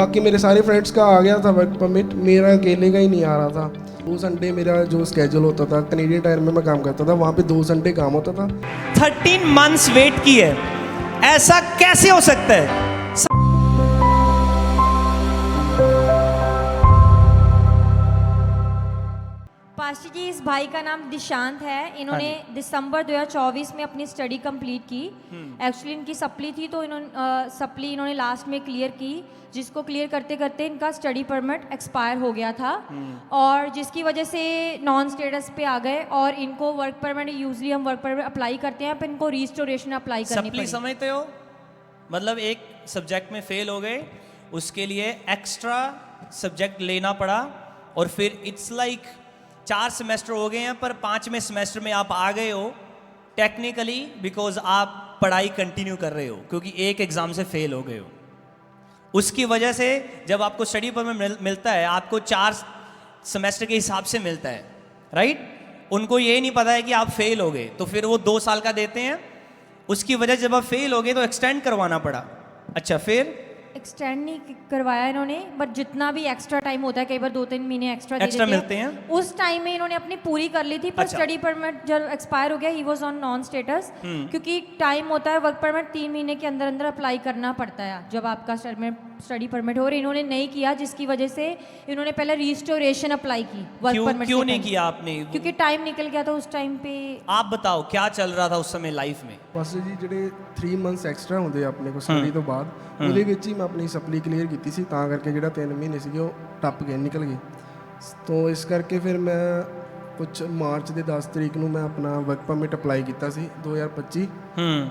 बाकी मेरे सारे फ्रेंड्स का आ गया था वर्क परमिट, मेरा अकेले का ही नहीं आ रहा था। 2 संडे मेरा जो स्केड्यूल होता था, कनेडियन टायर में मैं काम करता था, वहाँ पे 2 संडे काम होता था। 13 मंथ्स वेट की है, ऐसा कैसे हो सकता है? पाशी जी, इस भाई का नाम दिशांत है। इन्होंने दिसंबर 2024 में अपनी स्टडी कंप्लीट की। एक्चुअली इनकी सप्ली थी, तो सप्ली इन्होंने लास्ट में क्लियर की, जिसको क्लियर करते करते इनका स्टडी परमिट एक्सपायर हो गया था, और जिसकी वजह से नॉन स्टेटस पे आ गए। और इनको वर्क परमिट, यूजली हम वर्क परमिट अप्लाई करते हैं, पर इनको रिस्टोरेशन अप्लाई करनी सप्ली पड़ी। समझते हो? मतलब एक सब्जेक्ट में फेल हो गए, उसके लिए एक्स्ट्रा सब्जेक्ट लेना पड़ा, और फिर इट्स लाइक 4 सेमेस्टर हो गए हैं, पर 5वें सेमेस्टर में आप आ गए हो टेक्निकली, बिकॉज आप पढ़ाई कंटिन्यू कर रहे हो, क्योंकि एक एग्ज़ाम से फेल हो गए हो। उसकी वजह से जब आपको स्टडी परमिट मिलता है, आपको 4 सेमेस्टर के हिसाब से मिलता है, राइट? उनको ये नहीं पता है कि आप फेल हो गए, तो फिर वो 2 साल का देते हैं। उसकी वजह जब आप फेल हो गए तो एक्सटेंड करवाना पड़ा। अच्छा, फिर एक्सटेंड नहीं करवाया इन्होंने, बट जितना भी एक्स्ट्रा टाइम होता है, कई बार 2-3 महीने एक्स्ट्रा मिलते हैं, उस टाइम में इन्होंने अपनी पूरी कर ली थी। पर अच्छा। स्टडी परमिट जब एक्सपायर हो गया, he was on non status, क्योंकि टाइम होता है वर्क परमिट 3 महीने के अंदर अंदर अप्लाई करना पड़ता है जब आपका स्टडी परमिट हो। और इन्होंने नहीं किया, जिसकी वजह से इन्होंने पहले रिस्टोरेशन अप्लाई की वर्क परमिट। क्यों नहीं किया आपने? क्योंकि टाइम निकल गया था उस टाइम पे। आप बताओ क्या चल रहा था उस समय लाइफ में? बस जी, ਜਿਹੜੇ 3 ਮੰਥਸ ਐਕਸਟਰਾ ਹੁੰਦੇ ਆ ਆਪਣੇ ਕੋਲ ਸਟੱਡੀ ਤੋਂ ਬਾਅਦ, ਉਹਦੇ ਵਿੱਚ ਹੀ ਮੈਂ ਆਪਣੀ ਸਪਲੀ ਕਲੀਅਰ ਕੀਤੀ ਸੀ, ਤਾਂ ਕਰਕੇ ਜਿਹੜਾ 3 ਮਹੀਨੇ ਸੀਗੇ ਉਹ ਟੱਪ ਗਏ, ਨਿਕਲ ਗਏ। ਤੋਂ ਇਸ ਕਰਕੇ ਫਿਰ ਮੈਂ ਕੁਝ ਮਾਰਚ ਦੇ 10 ਤਰੀਕ ਨੂੰ ਮੈਂ ਆਪਣਾ ਵਰਕ ਪਰਮਿਟ ਅਪਲਾਈ ਕੀਤਾ ਸੀ 2025।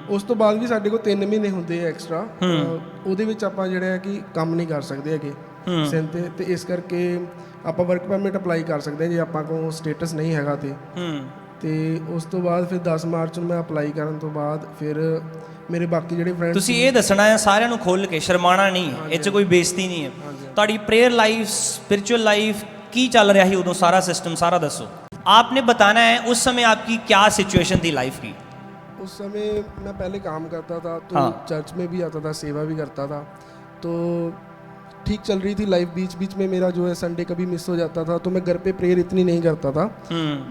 ਉਸ ਤੋਂ ਬਾਅਦ ਵੀ ਸਾਡੇ ਕੋਲ 3 ਮਹੀਨੇ ਹੁੰਦੇ ਆ ਐਕਸਟਰਾ, ਉਹਦੇ ਵਿੱਚ ਆਪਾਂ ਜਿਹੜਾ ਹੈ ਕਿ ਕੰਮ ਨਹੀਂ ਕਰ ਸਕਦੇ ਹੈਗੇ ਸਿਨ ਤੇ ਇਸ ਕਰਕੇ ਆਪਾਂ ਵਰਕ ਪਰਮਿਟ ਅਪਲਾਈ ਕਰ ਸਕਦੇ ਹਾਂ ਜੇ ਆਪਾਂ ਕੋਲ ਸਟੇਟਸ ਨਹੀਂ ਹੈਗਾ ਤੇ ਉਸ ਤੋਂ ਬਾਅਦ ਫਿਰ 10 ਮਾਰਚ ਨੂੰ ਮੈਂ ਅਪਲਾਈ ਕਰਨ ਤੋਂ ਬਾਅਦ ਫਿਰ ਮੇਰੇ ਬਾਕੀ ਜਿਹੜੇ ਫਰੈਂਡਸ। ਤੁਸੀਂ ਇਹ ਦੱਸਣਾ ਹੈ ਸਾਰਿਆਂ ਨੂੰ ਖੋਲ ਕੇ, ਸ਼ਰਮਾਣਾ ਨਹੀਂ, ਇਹ 'ਚ ਕੋਈ ਬੇਇੱਜ਼ਤੀ ਨਹੀਂ ਹੈ। ਤੁਹਾਡੀ ਪ੍ਰੇਅਰ ਲਾਈਫ, स्पिरिचुअल लाइफ ਕੀ ਚੱਲ ਰਿਹਾ ਸੀ ਉਦੋਂ, ਸਾਰਾ सिस्टम सारा दसो। आपने बताना है उस समय आपकी क्या सिचुएशन थी लाइफ की। उस समय मैं पहले काम करता था, तो चर्च में भी आता था, सेवा भी करता था, तो ठीक चल रही थी लाइफ। बीच बीच में मेरा जो है संडे कभी मिस हो जाता था, तो मैं घर पे प्रेयर इतनी नहीं करता था।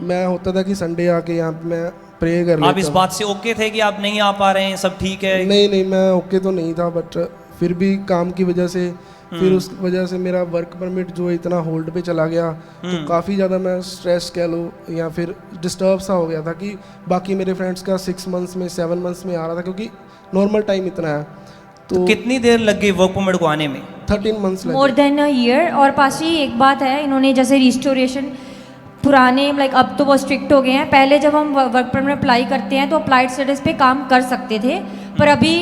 मैं होता था कि संडे आके यहाँ पे मैं प्रे कर लेता। आप इस बात से ओके थे कि आप नहीं आ पा रहे हैं, सब ठीक है? नहीं, मैं ओके तो नहीं था, बट फिर भी काम की वजह से, फिर उस वजह से मेरा वर्क परमिट जो इतना होल्ड पे चला गया, तो काफ़ी ज़्यादा मैं स्ट्रेस कह लो या फिर डिस्टर्ब सा हो गया था कि बाकी मेरे फ्रेंड्स का 6 मंथ्स में 7 मंथ्स में आ रहा था, क्योंकि नॉर्मल टाइम इतना है। तो कितनी देर लग गई वर्क परमिट को आने में? 13 मंथ्स लगे, मोर देन अ ईयर। और पाशी एक बात है, इन्होंने जैसे रिस्टोरेशन पुराने लाइक अब तो बहुत स्ट्रिक्ट हो गए हैं। पहले जब हम वर्क परमिट अप्लाई करते हैं तो अप्लाइड स्टेटस पे काम कर सकते थे, पर अभी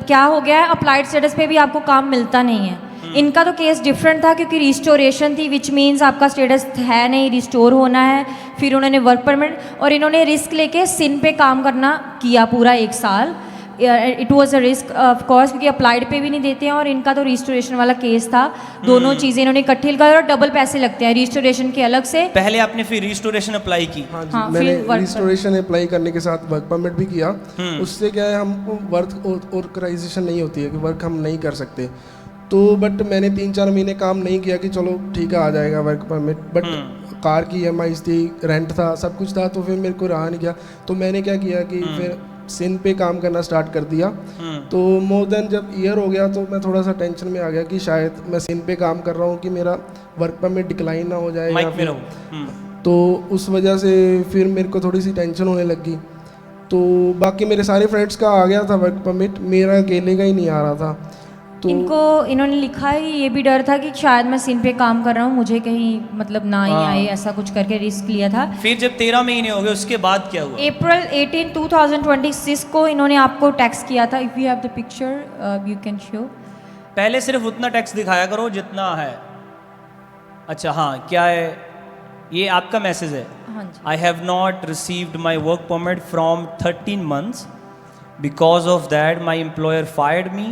क्या हो गया है, अप्लाइड स्टेटस पे भी आपको काम मिलता नहीं है। इनका तो केस डिफरेंट था, क्योंकि रिस्टोरेशन थी, विच मीन्स आपका स्टेटस है नहीं, रिस्टोर होना है। फिर उन्होंने वर्क परमिट, और इन्होंने रिस्क लेके सिन पे काम करना किया पूरा 1 साल। It was a risk of course, क्योंकि अप्लाइड पे भी नहीं देते हैं, और इनका तो रिस्टोरेशन वाला केस था। दोनों चीज़ें इन्होंने इकट्ठी लगाई, और डबल पैसे लगते हैं रिस्टोरेशन के अलग से। पहले आपने फिर रिस्टोरेशन अप्लाई की? हाँ जी, मैंने रिस्टोरेशन अप्लाई करने के साथ वर्क परमिट भी किया। उससे क्या है, हमको वर्क ऑर्गेनाइजेशन नहीं होती है कि वर्क हम नहीं कर सकते, तो बट मैंने 3-4 महीने काम नहीं किया कि चलो ठीक है आ जाएगा वर्क परमिट, बट कार की EMI थी, रेंट था, सब कुछ था, तो फिर मेरे को रहा नहीं गया। तो मैंने क्या किया कि फिर सिन पे काम करना स्टार्ट कर दिया। तो मोर देन जब ईयर हो गया, तो मैं थोड़ा सा टेंशन में आ गया कि शायद मैं सिन पे काम कर रहा हूँ कि मेरा वर्क परमिट डिक्लाइन ना हो जाए, या फिर तो उस वजह से फिर मेरे को थोड़ी सी टेंशन होने लगी। तो बाकी मेरे सारे फ्रेंड्स का आ गया था वर्क परमिट, मेरा अकेले का ही नहीं आ रहा था। तो इनको इन्होंने लिखा है, ये भी डर था कि शायद मैं सिन पे काम कर रहा हूँ, मुझे कहीं मतलब ना ही आए, ऐसा कुछ करके रिस्क लिया था। फिर जब 13 महीने हो गए, उसके बाद क्या हुआ? अप्रैल 18, 2026 को इन्होंने आपको टैक्स किया था। If you have the picture you can show. पहले सिर्फ उतना टैक्स दिखाया करो जितना है। अच्छा, हाँ, क्या है ये आपका मैसेज है? हाँ जी। I have not received my work permit from 13 months, because of that my employer fired me,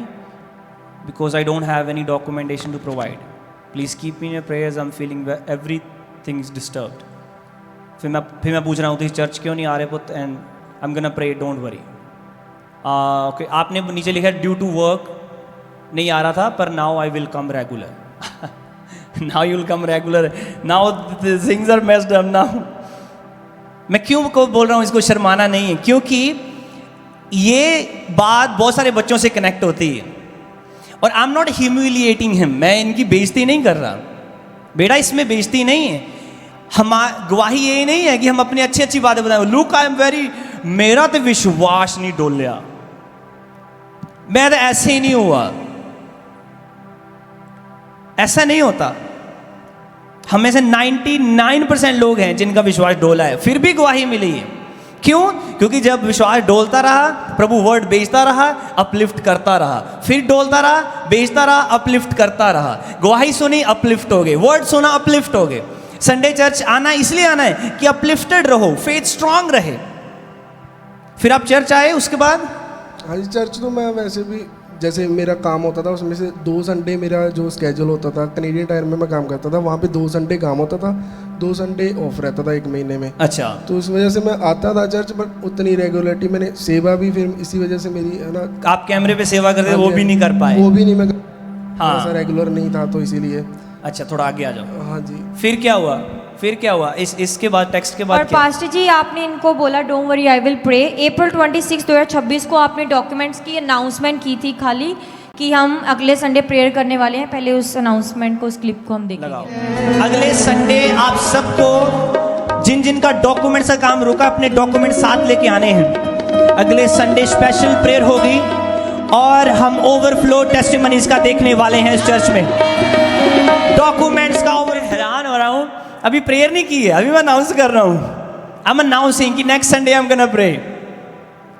because I don't have any documentation to provide. Please keep me in your prayers. I'm feeling everything is disturbed. फिर मैं पूछ रहा हूँ, church क्यों नहीं आ रहे पुत? And I am gonna pray, don't worry. Okay, आपने नीचे लिखा है ड्यू टू वर्क नहीं आ रहा था, पर now I will come regular. Now you will come regular, now things are messed up now. मैं क्यों को बोल रहा हूँ इसको शर्माना नहीं है, क्योंकि ये बात बहुत सारे बच्चों से कनेक्ट होती है। और I am not humiliating him, मैं इनकी बेइज्जती नहीं कर रहा बेटा, इसमें बेइज्जती नहीं है। हम गवाही यही नहीं है कि हम अपनी अच्छी अच्छी बातें बताएं, लुक आई एम वेरी, मेरा तो विश्वास नहीं डोलिया, मैं तो ऐसे ही नहीं हुआ, ऐसा नहीं होता। हम में से 99% लोग हैं जिनका विश्वास डोला है, फिर भी गवाही मिली है। क्यों? क्योंकि जब विश्वास डोलता रहा, प्रभु वर्ड बेचता रहा, अपलिफ्ट करता रहा, फिर डोलता रहा, बेचता रहा, अपलिफ्ट करता रहा, गवाही सुनी, अपलिफ्ट हो गए, वर्ड सुना, अपलिफ्ट हो गए। संडे चर्च आना इसलिए आना है कि अपलिफ्टेड रहो, फेथ स्ट्रांग रहे। फिर आप चर्च आए, उसके बाद हाँ जी, चर्च तो मैं वैसे भी जैसे मेरा काम होता था उसमें से 2 संडे मेरा जो स्केड्यूल होता था, कनेडियन टायर में मैं काम करता था, वहाँ पे 2 संडे काम होता था, 2 संडे ऑफ रहता था 1 महीने में। अच्छा, तो उस वजह से मैं आता था चर्च, बट उतनी रेगुलरिटी मैंने सेवा भी फिर इसी वजह से मेरी है ना, आप कैमरे पे सेवा करते थे, वो भी नहीं कर पाए। वो भी नहीं, मैं हाँ। ऐसा रेगुलर नहीं था, तो इसीलिए। अच्छा, थोड़ा आगे आ जाओ। हाँ जी। फिर क्या हुआ? फिर क्या हुआ? इसके बाद, टेक्स्ट के बाद और क्या? पास्टर जी, आपने इनको बोला don't worry I will pray. April 26 2026 को आपने डॉक्यूमेंट्स की अनाउंसमेंट की थी खाली कि हम अगले संडे प्रेयर करने वाले हैं। पहले उस अनाउंसमेंट को, उस क्लिप को हम देखेंगे। अगले संडे आप सबको, जिन जिन का डॉक्यूमेंट्स का काम रुका, अपने डॉक्यूमेंट साथ लेके आने हैं। अगले संडे स्पेशल प्रेयर होगी और हम ओवरफ्लो टेस्टिमनीज का देखने वाले हैं इस चर्च में। डॉक्यूमेंट्स का ओवर, हैरान हो रहा हूँ, अभी प्रेयर नहीं की है, अभी मैं अनाउंस कर रहा हूँ। आई एम अनाउंसिंग कि next Sunday I am gonna pray.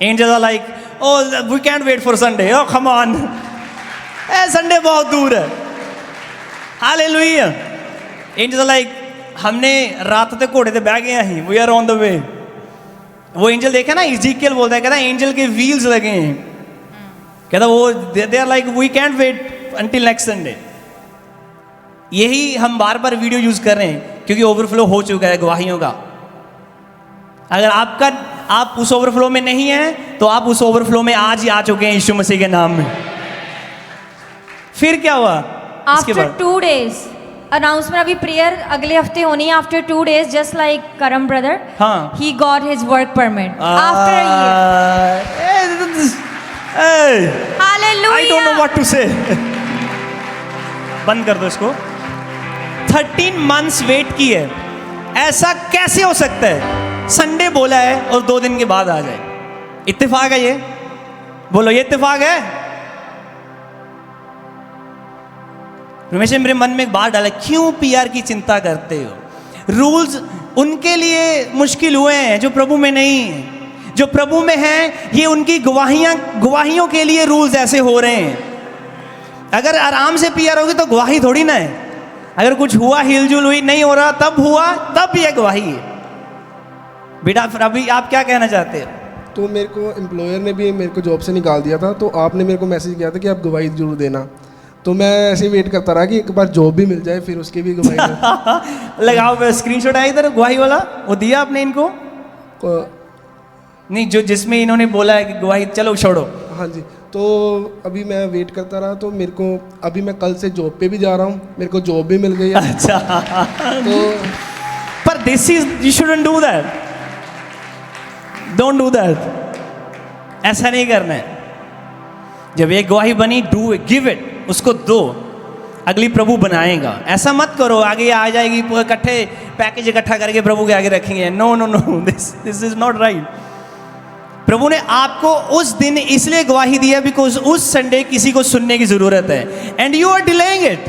Angels are like, oh we can't wait for Sunday, oh come on, Sunday बहुत दूर है। हालेलुया। एंजल्स आर लाइक, हमने रात ते घोड़े ते बैठ गए हैं, we are on the way. वो एंजल देखा ना, इज़ीकियल बोलता है, कहता है एंजल के व्हील्स लगे हैं, कहता वो they are like we can't wait until next Sunday. यही हम बार बार वीडियो यूज कर रहे हैं क्योंकि ओवरफ्लो हो चुका है गवाहियों का। अगर आप उस ओवरफ्लो में नहीं हैं तो आप उस ओवरफ्लो में आज ही आ चुके हैं यीशु मसीह के नाम में। फिर क्या हुआ? आफ्टर 2 days अनाउंसमेंट, अभी प्रेयर अगले हफ्ते होनी है। After 2 days just like Karam brother, हाँ, he got his work permit after a year. Hallelujah. I don't know what to say. बंद कर दो इसको। 13 months वेट की है, ऐसा कैसे हो सकता है? संडे बोला है और 2 दिन के बाद आ जाए। इत्तेफाक है ये? बोलो, ये इत्तेफाक है? रमेश, मेरे मन में एक बात डाला, क्यों पीआर की चिंता करते हो? रूल्स उनके लिए मुश्किल हुए हैं जो प्रभु में नहीं है। जो प्रभु में हैं, ये उनकी गवाहियों के लिए रूल्स ऐसे हो रहे हैं। अगर आराम से पीआर होगी तो गवाही थोड़ी ना है। अगर कुछ हुआ, हिलजुल हुई, नहीं हो रहा, तब हुआ, तब ये गवाही है। बेटा फिर अभी आप क्या कहना चाहते हैं? तो मेरे को एम्प्लॉयर ने भी मेरे को जॉब से निकाल दिया था, तो आपने मेरे को मैसेज किया था कि आप गवाही जरूर देना। तो मैं ऐसे ही वेट करता रहा कि एक बार जॉब भी मिल जाए, फिर उसकी भी गवाही लगाओ स्क्रीनशॉट आया इधर, गवाही वाला वो दिया आपने इनको? नहीं, जो जिसमें इन्होंने बोला है कि गवाही, चलो छोड़ो। हाँ जी। तो अभी मैं वेट करता रहा, तो मेरे को अभी मैं कल से जॉब पे भी जा रहा हूँ, मेरे को जॉब भी मिल गई है। अच्छा। तो पर this is, you shouldn't do that, don't do that. ऐसा नहीं करना है। जब एक गवाही बनी, डू इट, गिव इट, उसको दो, अगली प्रभु बनाएगा। ऐसा मत करो आगे आ जाएगी, इकट्ठे पैकेज इकट्ठा करके प्रभु के आगे रखेंगे। No no no, this is not right. प्रभु ने आपको उस दिन इसलिए गवाही दिया बिकॉज उस संडे किसी को सुनने की जरूरत है, and you are delaying it.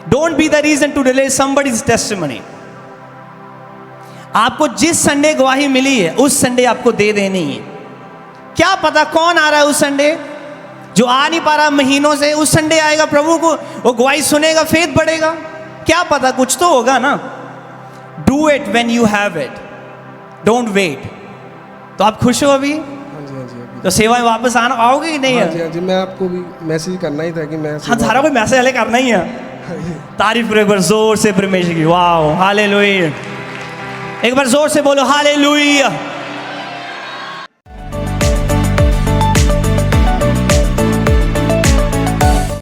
Don't be the reason to delay somebody's testimony. आपको जिस संडे गवाही मिली है उस संडे आपको दे देनी है। क्या पता कौन आ रहा है उस संडे, जो आ नहीं पा रहा महीनों से, उस संडे आएगा, प्रभु को वो गवाही सुनेगा, फेथ बढ़ेगा। क्या पता, कुछ तो होगा ना। Do it when you have it, don't wait. तो आप खुश हो अभी? हाँ जी, हाँ जी। अभी तो सेवा में वापस आना आओगे कि नहीं? हाँ जी, हाँ जी। मैं आपको भी मैसेज करना ही था कि मैं हाँ, सारा कोई मैसेज हले करना ही है। तारीफ करो एक बार जोर से परमेश्वर की। वाह, हालेलुया। एक बार जोर से बोलो हालेलुया।